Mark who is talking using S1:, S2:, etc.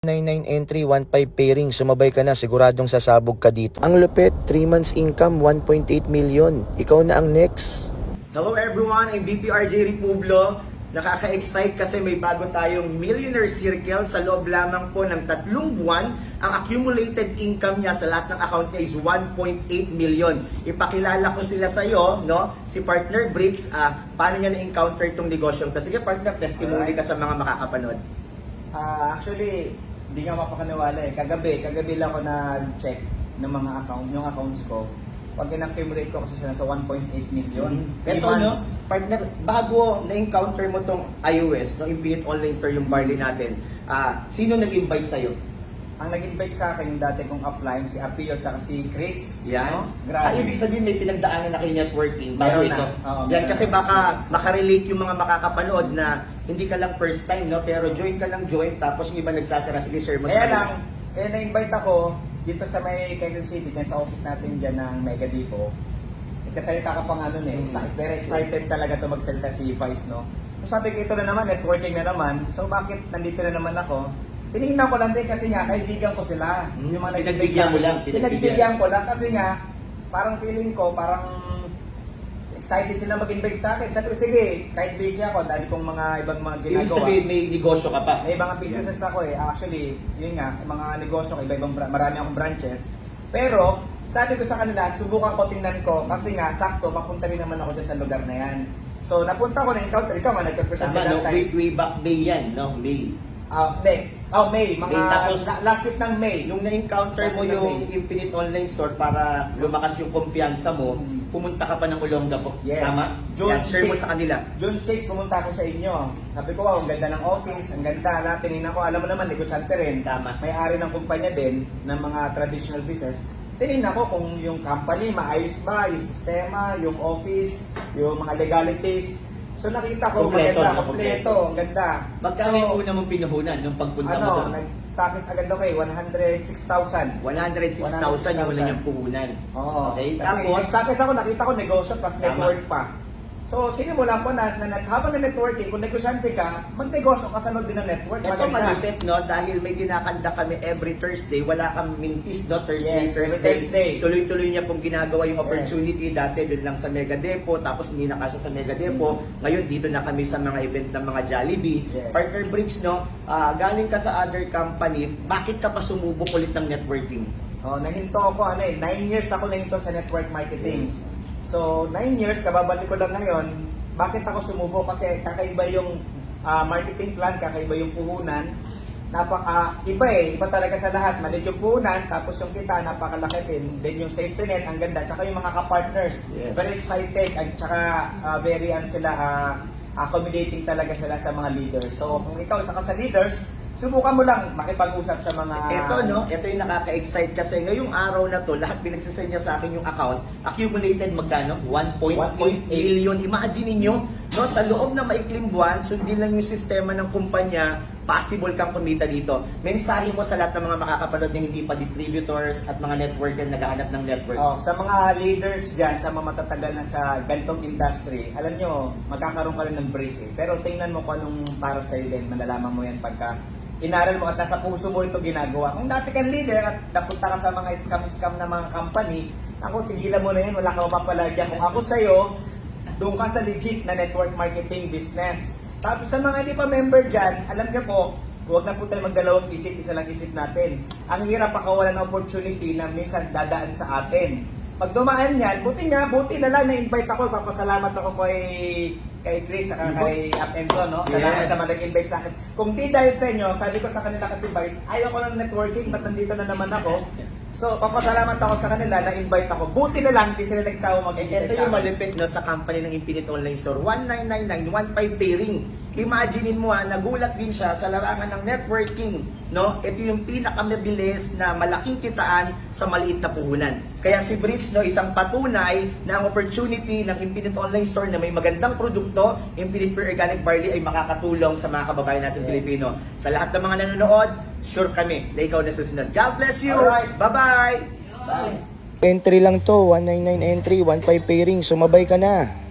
S1: 99 entry, 1.5 pairing, sumabay ka na, siguradong sasabog ka dito. Ang lupit, 3 months income, 1.8 million. Ikaw na ang next.
S2: Hello everyone, I'm BPRJ Republo. Nakaka-excite kasi may bago tayong Millionaire Circle sa loob lamang po ng 3 buwan. Ang accumulated income niya sa lahat ng account niya is 1.8 million. Ipakilala ko sila sa iyo, no? Si Partner Bricks, paano niya na-encounter itong negosyo? Sige partner, testimony ka sa mga makakapanood.
S3: Actually, hindi nga mapakaniwala eh. Kagabi lang ako na-check ng mga yung accounts ko. Pag in-accumulate ko kasi siya nasa 1.8 million.
S2: Ito no, partner, bago na-encounter mo tong iOS, no, Infinite Online Store, yung Barley natin, sino nag-invite sa'yo?
S3: Ang nag-invite sa akin yung dati kong upline, si Apio at si Chris.
S2: Yan.
S3: No? Grabe.
S2: Ibig sabihin may pinagdaanan na kayo networking bago
S3: Meron
S2: ito.
S3: na. Oo,
S2: Yan,
S3: meron
S2: kasi
S3: na.
S2: baka makarelate yung mga makakapanood na hindi ka lang first time, no? Pero join ka lang tapos yung iba nagsasara, sige share mo
S3: Kaya
S2: kanila.
S3: lang, na-invite ako dito sa may Quezon City, dyan sa office natin dyan ng Mega Depot. Nagkasalita ka pa nga nun eh. Very excited talaga to magsalita si Vice, no? So sabi ko, ito na naman, networking na naman. So bakit nandito na naman ako? Tinignan ko lang din kasi nga, kaibigan ko sila. Yung mga
S2: Pinagbigyan mo lang,
S3: Pinagbigyan ko lang kasi nga, parang feeling ko, parang excited sila mag-invite sa akin. Sabi ko, sige, kahit busy ako, dahil kong mga ibang mga ginagawa.
S2: Ibig sabihin may negosyo ka pa.
S3: May mga businesses ako eh. Actually, yun nga, mga negosyo, iba-ibang marami akong branches. Pero, sabi ko sa kanila, subukan ko, tingnan ko, kasi nga, sakto, mapunta rin naman ako dyan sa lugar na yan. So, napunta ko na encounter. Ikaw nga, nagka-present
S2: Tama,
S3: that
S2: no?
S3: time.
S2: Way back May yan, no? May.
S3: May. Mga
S2: May, tapos,
S3: last week ng May.
S2: Nung na-encounter mo
S3: Kasi
S2: yung Infinite Online Store para lumakas yung kumpiyansa mo, pumunta ka pa ng Olongapo.
S3: Yes.
S2: Tama?
S3: June
S2: Yan, share mo
S3: 6.
S2: sa kanila.
S3: June 6, pumunta ako sa inyo. Sabi ko, wow, ang ganda ng office, ang ganda. Tinignan ko, alam mo naman, negosyante rin.
S2: Tama.
S3: May-ari ng kumpanya din, ng mga traditional business. Tinignan ko kung yung company, maayos ba, yung sistema, yung office, yung mga legalities. So nakita ko,
S2: Kompleto,
S3: maganda,
S2: no?
S3: kompleto, ang ganda.
S2: Magkano
S3: So,
S2: yung una mong pinuhunan nung pagpunta mo doon?
S3: nag-stockist agad ako eh, 106,000.
S2: 106,000 yung una niyang puhunan.
S3: Oo.
S2: Okay,
S3: Kasi
S2: tapos,
S3: nag-stockist ako, nakita ko negosyo plus
S2: Tama.
S3: network pa. So, sinimulan ko na habang na networking, kung negosyante ka, magnegosyo ka sa loob din ng network.
S2: ito
S3: Maganda.
S2: malupit, no? Dahil may kinakanda kami every Thursday, wala kang mintis, no?
S3: Yes, every Thursday.
S2: Tuloy-tuloy niya pong ginagawa yung opportunity. Dati doon lang sa Mega Depot, tapos hindi na kasya sa Mega Depot. Ngayon, dito na kami sa mga event ng mga Jollibee.
S3: Yes.
S2: Partner Bricks, no? Galing ka sa other company, bakit ka pa sumubok ulit ng networking?
S3: Nahinto ako, 9 years ako nahinto sa network marketing. So, 9 years, kababalik ko lang ngayon. Bakit ako sumubo? Kasi kakaiba yung marketing plan, kakaiba yung puhunan. Iba talaga sa lahat. Maliit yung puhunan, tapos yung kita, napakalaki din. Then yung safety net, ang ganda. Tsaka yung mga ka-partners,
S2: Yes.
S3: very excited. At tsaka very accommodating talaga sila sa mga leaders. So, kung ikaw isa ka sa leaders, subukan mo lang makipag-usap sa mga...
S2: Ito, no? Ito yung nakaka-excite kasi ngayong araw na to, lahat pinagsasend niya sa akin yung account, accumulated magkano? 1.8 million. Imagine niyo, no? Sa loob ng maikling buwan, sundin lang yung sistema ng kumpanya, possible kang kumita dito. Mensahe mo sa lahat ng mga makakapanood na hindi pa distributors at mga networker na naghahanap ng network.
S3: Sa mga leaders dyan, sa mga matatagal na sa gantong industry, alam nyo, magkakaroon ka rin ng break eh. Pero tingnan mo kung anong para sa'yo din, malalaman mo yan pagka inaral mo at nasa puso mo ito ginagawa. Kung dati kang leader at napunta ka sa mga scam-scam na mga company, ako, tigilan mo na yan, wala ka mapapalagyan. Kung ako sa'yo, doon ka sa legit na network marketing business. Tapos sa mga hindi pa member dyan, alam niyo po, huwag na po tayo magdalawang isip, isa lang isip natin. Ang hirap pakawalan ng opportunity na minsan dadaan sa atin. Pag dumaan yan, buti na lang na-invite ako, papasalamat ako kay Chris at kay Apento, no? Salamat sa mga nag-invite sa akin. Kung di dahil sa inyo, sabi ko sa kanila kasi Vice, ayaw ko ng networking, ba't nandito na naman ako? So, papasalamat ako sa kanila, na-invite ako. Buti na lang, di sila nagsawa mag-invite
S2: Ito
S3: sa
S2: yung
S3: akin.
S2: malupit, no, sa company ng Infinite Online Store. 1999, 1.5 pairing. Imaginein mo nagulat din siya sa larangan ng networking, no? Ito yung pinakamabilis na malaking kitaan sa maliit na puhunan. Kaya si Bricks, no, isang patunay na ang opportunity ng Infinite Online Store na may magandang produkto, Infinite Pure Organic Barley, ay makakatulong sa mga kababayan natin Pilipino. Sa lahat ng mga nanonood, sure kami na ikaw na susunod. God bless you!
S3: Alright.
S2: Bye-bye!
S3: Bye.
S1: Entry lang to, 199 entry, 1.5 pairing, sumabay ka na.